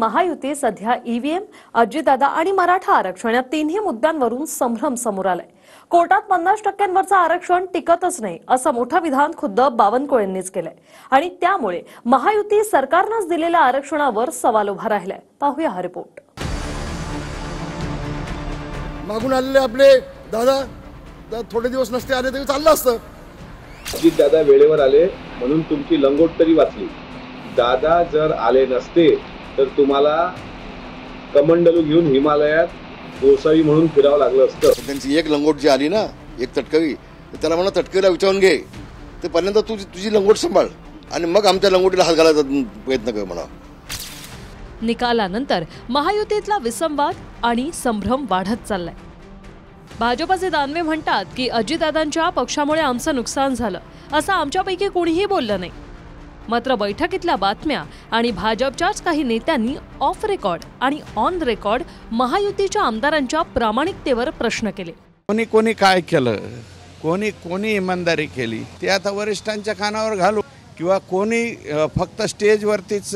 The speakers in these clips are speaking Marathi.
महायुती सध्या ईव्हीएम, अजितदादा आणि मराठा आरक्षण या तिन्ही मुद्द्यांवरून संभ्रम समोर आलाय। कोर्टात 50% आरक्षण टिकतच नाही असं मोठं विधान खुद्द बावनकुळेंनीच केलंय आणि त्यामुळे महायुती सरकारनंच दिलेल्या आरक्षणावर सवाल उभा राहिलाय। पाहूया हा रिपोर्ट। मागून आलेले आपले दादा थोडे दिवस नसते आले तरी चाललं असतं। अजितदादा वेळेवर आले म्हणून तुमची लंगोट तरी वाचली। दादा जर आले नसते तर तुम्हाला कमंडलू घेऊन हिमालयात गोसावी म्हणून फिरावं लागलं असतं। त्यांची एक लंगोट जी आली ना, एक तटकवी, त्याला म्हणा तटकवीला विचारून घे, ते पहिल्यांदा तुझी लंगोट सांभाळ आणि मग आमच्या लंगोटीला हात घालायचा प्रयत्न कर म्हणा। निकालानंतर महायुतीतला विसंवाद आणि संभ्रम वाढत चाललाय। भाजपचे दानवे म्हणतात की अजितदादांच्या पक्षामुळे आमचं नुकसान झालं असं आमच्यापैकी कोणीही बोललं नाही। मात्र बैठकीतल्या बातम्या आणि भाजपच्याच काही नेत्यांनी ऑफ रेकॉर्ड आणि ऑन रेकॉर्ड महायुतीच्या आमदारांच्या प्रामाणिकतेवर प्रश्न केले। कोणी कोणी काय केलं, कोणी इमानदारी केली ते आता वरिष्ठांच्या कानावर घालू, किंवा कोणी फक्त स्टेजवरतीच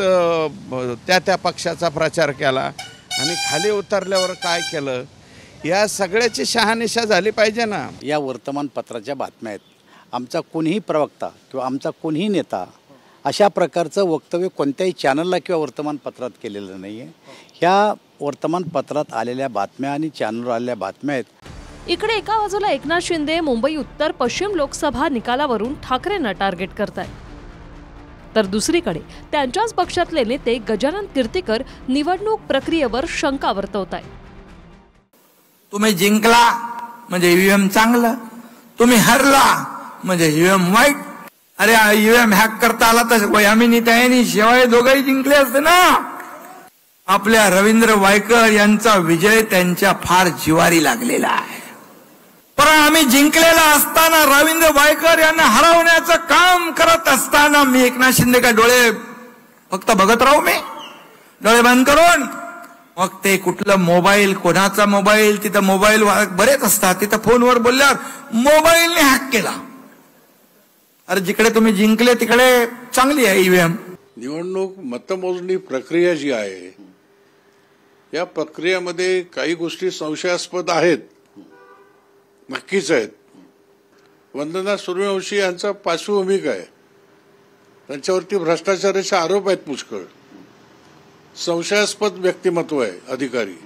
त्या पक्षाचा प्रचार केला आणि खाली उतरल्यावर काय केलं, या सगळ्याची शहानिशा झाली पाहिजे ना। या वर्तमानपत्राच्या बातम्या आहेत, आमचा कोणीही प्रवक्ता किंवा आमचा कोणीही नेता अशा प्रकारचं वक्तव्य कोणत्याही चॅनलला किंवा वर्तमानपत्रात केलेलं नाही आहे। ह्या वर्तमानपत्रात आलेल्या बातम्या आणि चॅनलवर आलेल्या बातम्या आहेत। इकडे एका बाजूला एकनाथ शिंदे मुंबई उत्तर पश्चिम लोकसभा निकालावरून ठाकरेंना टार्गेट करतायत, तर दुसरीकडे त्यांच्याच पक्षातले नेते गजानन कीर्तीकर निवडणूक प्रक्रियेवर शंका वर्तवतायत। तुम्ही जिंकला म्हणजे ईव्हीएम चांगलं, तुम्ही हरला म्हणजे ईव्हीएम वाईट। अरे ईव्हीएम हॅक करता आला तर वयामिनी त्यानी शिवाय दोघंही जिंकले असते ना। आपल्या रवींद्र वायकर यांचा विजय त्यांच्या फार जिवारी लागलेला आहे, पण आम्ही जिंकलेला असताना रवींद्र वायकर यांना हरवण्याचं काम करत असताना मी एकनाथ शिंदे का डोळे फक्त बघत राहू, मी डोळे बंद करून? मग ते कुठलं मोबाईल, कोणाचा मोबाईल, तिथं मोबाईल बरेच असतात, तिथं फोनवर बोलल्यावर मोबाईलने हॅक केला। अरे जिकडे तुम्ही जिंकले तिकडे चांगली आहे ईव्हीएम। निवडणूक मतमोजणी प्रक्रिया जी आहे, या प्रक्रियेमध्ये काही गोष्टी संशयास्पद आहेत, नक्कीच आहेत। वंदना सूर्यवंशी यांचा पार्श्वभूमिका आहे, त्यांच्यावरती भ्रष्टाचाराचे आरोप आहेत पुष्कळ, संशयास्पद व्यक्तिमत्व आहे अधिकारी,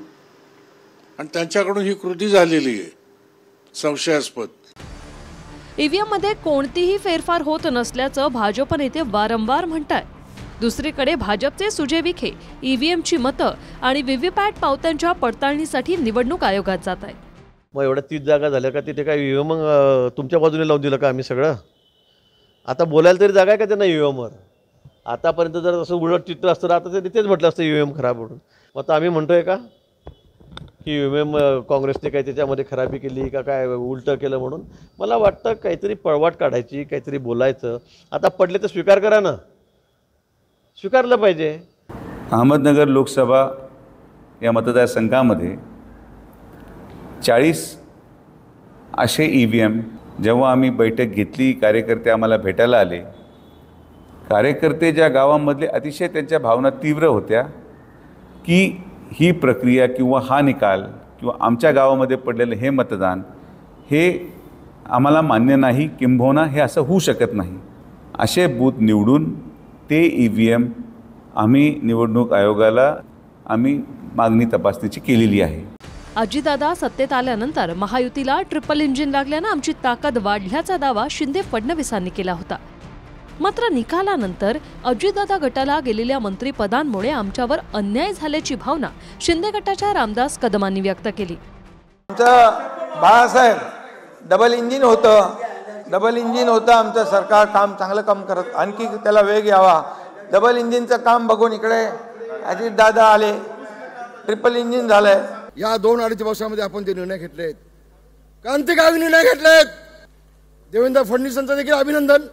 आणि त्यांच्याकडून ही कृती झालेली आहे संशयास्पद। ईव्हीएम मध्ये कोणतीही फेरफार होत नसल्याचं भाजप नेते वारंवार म्हणतात। दुसरीकडे भाजपचे सुजय विखे ईव्हीएमची मतं आणि व्हीव्हीपॅट पावत्यांच्या पडताळणीसाठी निवडणूक आयोगात जात आहेत। मग एवढ्या 30 जागा झाल्या का, तिथे काय ईव्हीएम मग तुमच्या बाजूने लावून दिलं का आम्ही सगळं? आता बोलायला तरी जागा आहे का त्यांना ईव्हीएमवर? आतापर्यंत जर असं उलट चित्र असतं आता ते तेच म्हटलं असतं ईव्हीएम खराब म्हणून। मग आता आम्ही म्हणतोय का की ईव्हीएम काँग्रेसने काही त्याच्यामध्ये खराबी केली का, काय उलटं केलं म्हणून? मला वाटतं काहीतरी पळवाट काढायची, काहीतरी बोलायचं। आता पडले तर स्वीकार करा ना, स्वीकारलं पाहिजे। अहमदनगर लोकसभा या मतदारसंघामध्ये 40 असे ईव्हीएम जेव्हा आम्ही बैठक घेतली, कार्यकर्ते आम्हाला भेटायला आले, कार्यकर्ते ज्या गावांमधले अतिशय त्यांच्या भावना तीव्र होत्या की ही प्रक्रिया किंवा हा निकाल किंवा आमच्या गावामध्ये पडलेलं हे मतदान हे आम्हाला मान्य नाही, किंबहुना हे असं होऊ शकत नाही, असे बूथ निवडून ते ईव्हीएम आम्ही निवडणूक आयोगाला आम्ही मागणी तपासणीची केलेली आहे। अजितदादा सत्तेत आल्यानंतर महायुतीला ट्रिपल इंजिन लागल्यानं आमची ताकद वाढल्याचा दावा शिंदे फडणवीसांनी केला होता। मात्र निकालानंतर अजितदादा गटाला गेलेल्या मंत्रिपदांमुळे आमच्यावर अन्याय झाल्याची भावना शिंदे गटाच्या रामदास कदमांनी व्यक्त केली। आमचं बाळासाहेब डबल इंजिन होतं आमचं सरकार, काम चांगलं काम करत, आणखी त्याला वेग यावा। डबल इंजिनचं काम बघून इकडे अजितदादा आले, ट्रिपल इंजिन झालंय। या 2-2.5 वर्षामध्ये आपण जे निर्णय घेतलेत, क्रांतिकारी निर्णय घेतलेत। देवेंद्र फडणवीसांचं देखील अभिनंदन,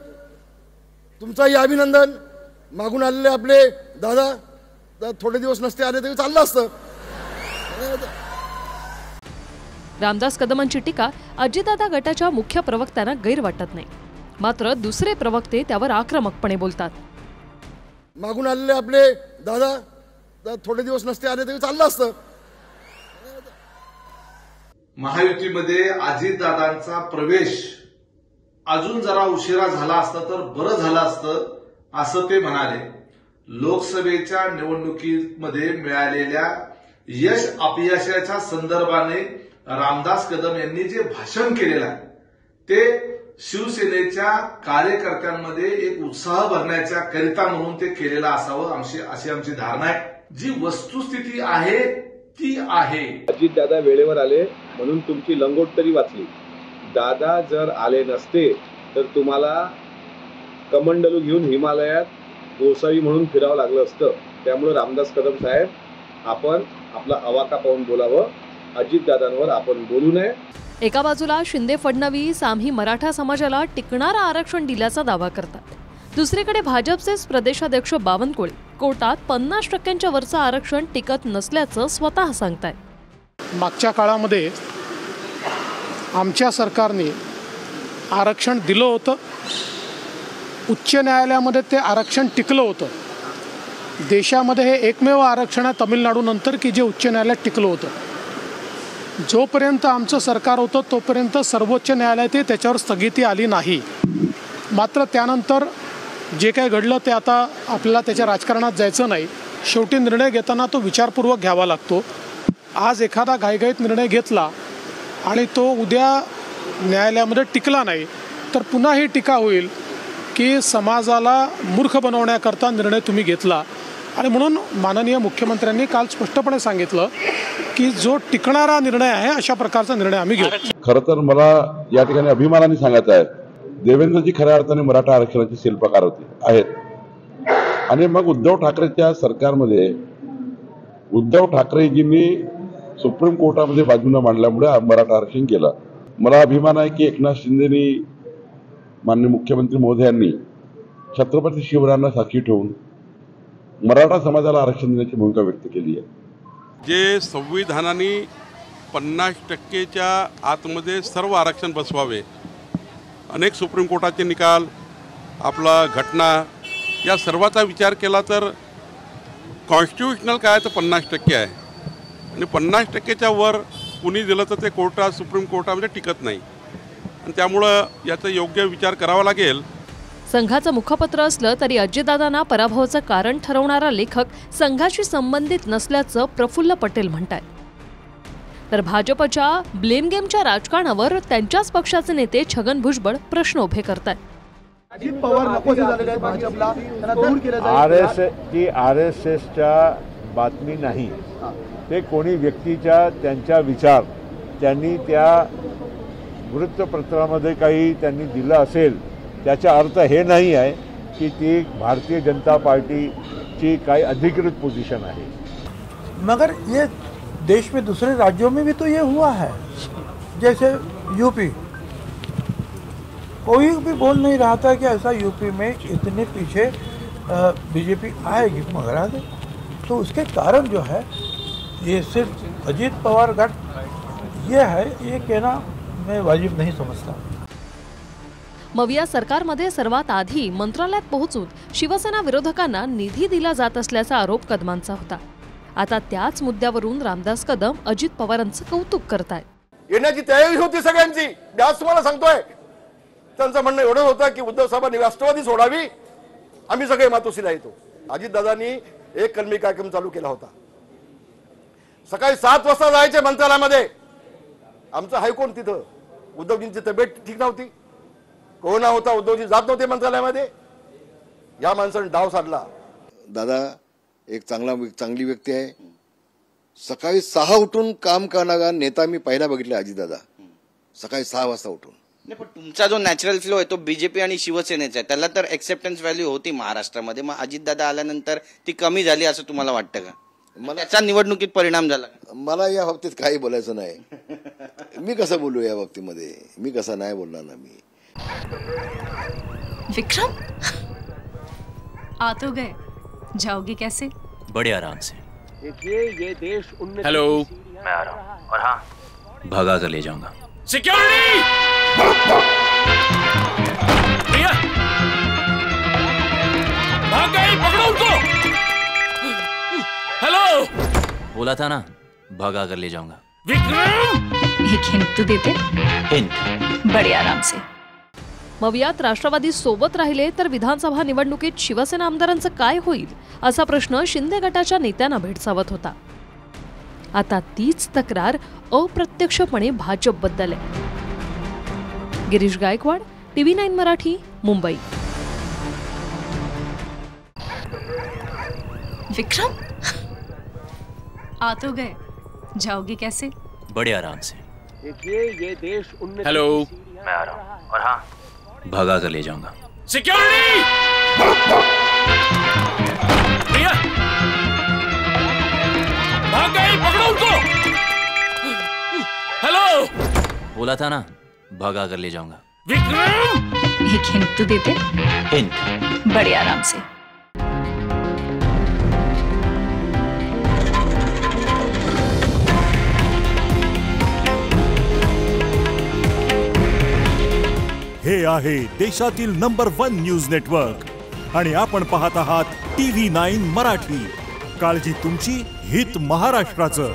तुमचाही अभिनंदन। मागून आलेले आपले दादा थोडे दिवस नसते आले तरी चाललं असतं। रामदास कदमांची टीका अजितदादा गटाच्या मुख्य प्रवक्त्यांना गैर वाटत नाही, मात्र दुसरे प्रवक्ते त्यावर आक्रमकपणे बोलतात। मागून आलेले आपले दादा थोडे दिवस नसते आले तरी चाललं असतं. महायुतीमध्ये अजितदादांचा प्रवेश अजून जरा उशिरा झाला असता तर बरं झालं असतं असं ते म्हणाले. लोकसभेच्या निवडणुकीमध्ये मिळालेल्या यश अपयशाच्या संदर्भाने रामदास कदम यांनी जे भाषण केलेलं आहे ते शिवसेनेच्या कार्यकर्त्यांमध्ये एक उत्साह भरण्याच्या करिता म्हणून ते केलेलं असावं अशी आमची धारणा आहे. जी वस्तुस्थिती आहे ती आहे. अजितदादा वेळेवर आले म्हणून तुमची लंगोट तरी वाचली. दादा जर आले नसते तर तुम्हाला कमंडलू घेऊन हिमालयात गोसावी म्हणून फिरावं लागलं असतं. त्यामुळे रामदास कदम साहेब, आपण आपला अवाका पाहून बोलावं. अजितदादांवर आपण बोलू नये. एका बाजूला शिंदे फडणवीस आम्ही मराठा समाजाला टिकणारं आरक्षण दिल्याचा दावा करतात. दुसरीकडे भाजपचेच प्रदेशाध्यक्ष बावनकुळे कोर्टात 50% वरचं आरक्षण टिकत नसल्याचं स्वतः सांगतायत. मागच्या काळामध्ये आमच्या सरकारने आरक्षण दिलं होतं. उच्च न्यायालयामध्ये ते आरक्षण टिकलं होतं. देशामध्ये हे एकमेव आरक्षण आहे तमिळनाडूनंतर की जे उच्च न्यायालयात टिकलं होतं. जोपर्यंत आमचं सरकार होतं तोपर्यंत सर्वोच्च न्यायालयात त्याच्यावर स्थगिती आली नाही. मात्र त्यानंतर जे काय घडलं ते आता आपल्याला त्याच्या राजकारणात जायचं नाही. शेवटी निर्णय घेताना तो विचारपूर्वक घ्यावा लागतो. आज एखादा घाईघाईत निर्णय घेतला आणि तो उद्या न्यायालयामध्ये टिकला नाही तर पुन्हा ही टीका होईल की समाजाला मूर्ख बनवण्याकरता निर्णय तुम्ही घेतला. आणि म्हणून माननीय मुख्यमंत्र्यांनी काल स्पष्टपणे सांगितलं की जो टिकणारा निर्णय आहे अशा प्रकारचा निर्णय आम्ही घेऊ. खरं तर मला या ठिकाणी अभिमानाने सांगायचं आहे, देवेंद्रजी खऱ्या अर्थाने मराठा आरक्षणाचे शिल्पकार आहेत. आणि मग उद्धव ठाकरेच्या सरकारमध्ये उद्धव ठाकरेजींनी सुप्रीम कोर्टामध्ये बाजूने मांडल्यामुळे मराठा आरक्षण केलं. मला अभिमान आहे की एकनाथ शिंदेनी माननीय मुख्यमंत्री महोदयांनी छत्रपती शिवरायांना साक्षी ठेवून मराठा समाजाला आरक्षण देण्याची भूमिका व्यक्त केली आहे. जे संविधानाने 50%च्या आतमध्ये सर्व आरक्षण बसवावे, अनेक सुप्रीम कोर्टाचे निकाल, आपला घटना या सर्वाचा विचार केला तर कॉन्स्टिट्यूशनल काय तर 50% आहे. आणि 50%च्या वर कुणी दिलं तर ते कोर्टात सुप्रीम कोर्टामध्ये टिकत नाही. आणि त्यामुळं याचा योग्य विचार करावा लागेल. संघाचं मुखपत्र असलं तरी अजितदादांना पराभवाचं कारण ठरवणारा लेखक संघाशी संबंधित नसल्याचं प्रफुल्ल पटेल म्हणतात. तर भाजपच्या ब्लेम गेमच्या राजकारणावर त्यांच्याच पक्षाचे नेते छगन भुजबळ प्रश्न उभे करतात. RSSच्या बातमी नाही, ते कोणी व्यक्तीच्या त्यांच्या विचार त्यांनी त्या वृत्तपत्रामध्ये काही त्यांनी दिलं असेल त्याचा अर्थ हे नाही आहे की ती भारतीय जनता पार्टीची काही अधिकृत पोजीशन आहे. मगर ये देश में दूसरे राज्यों में भी तो ये हुआ है. जैसे यूपी, कोई भी बोल नहीं रहा था कि ऐसा यूपी में इतने पीछे बीजेपी आएगी, मगर आ गई. तो उसके कारण जो है ये सिर्फ अजीत पवार गठ ये है, ये कहना मैं वाजिब नहीं समझता. मग या सरकारमध्ये सर्वात आधी मंत्रालयात पोहोचून शिवसेना विरोधकांना निधी दिला जात असल्याचा आरोप कदमांचा होता. आता त्याच मुद्द्यावरून रामदास कदम अजित पवारांचं कौतुक करतायत. येण्याची तयारी होती सगळ्यांची. आज तुम्हाला सांगतोय, त्यांचं म्हणणं एवढं होतं की उद्धव साहेबांनी राष्ट्रवादी सोडावी, आम्ही सगळे मातोश्रीला येतो. अजितदादांनी एक कलमी कार्यक्रम चालू केला होता. सकाळी 7 वाजता जायचे मंत्रालयामध्ये. आमचं हायकोर्ट तिथं. उद्धवजींची तब्येत ठीक नव्हती, कोरोना होता, उद्धवजी जात नव्हते मंत्रालयामध्ये. या माणसाने डाव साधला. दादा एक चांगली व्यक्ती आहे. सकाळी 6 उठून काम करणारा नेता मी पहिला बघितला अजितदादा. सकाळी 6 वाजता उठून. नाही, पण तुमचा जो नॅचरल फ्लो आहे तो बीजेपी आणि शिवसेनेचा आहे, त्याला तर एक्सेप्टन्स व्हॅल्यू होती महाराष्ट्रामध्ये. मग अजितदादा आल्यानंतर ती कमी झाली असं तुम्हाला वाटतं का? त्याचा निवडणुकीत परिणाम झाला? मला या बाबतीत काही बोलायचं नाही. मी कसं बोलू या बाबतीमध्ये? मी कसं नाही बोलणार ना मी. विक्रम आ तो गए, जाओगे कैसे? बड़े आराम से. ये देश हेलो, मैं आ रहा हूँ. और हाँ, भगा कर ले जाऊंगा. सिक्योरिटी! भाग गए, पकड़ो उनको. हेलो, बोला था ना भगा कर ले जाऊंगा। विक्रम, एक हिंट तो देते। हिंट, बड़े आराम से। मग यात राष्ट्रवादी सोबत राहिले तर विधानसभा निवडणुकीत शिवसेना आमदारांचं काय होईल असा प्रश्न शिंदे गटाच्या नेत्यांना भेडसावत होता. आता तीच तक्रार अप्रत्यक्षपणे भाजपबद्दल आहे. गिरीश गायकवाड, TV9 मराठी, मुंबई. विक्रम, आ तो गए, जाओगे कैसे? बड़े आराम से। देखिए ये देश उन्नति हेलो, की सीढ़ियां मैं आ रहा हूं। और हाँ, भगा कर ले जाऊंगा। सिक्योरिटी, भैया भाग गए, पकड़ो उनको। हेलो, बोला था ना भगा कर ले जाऊंगा। विक्रम, एक हिंट तो देते। हिंट, बड़े आराम से। हे आहे देशातील नंबर 1 न्यूज नेटवर्क आणि आपण पाहत आहात TV9 मराठी. काळजी तुमची, हित महाराष्ट्राचं.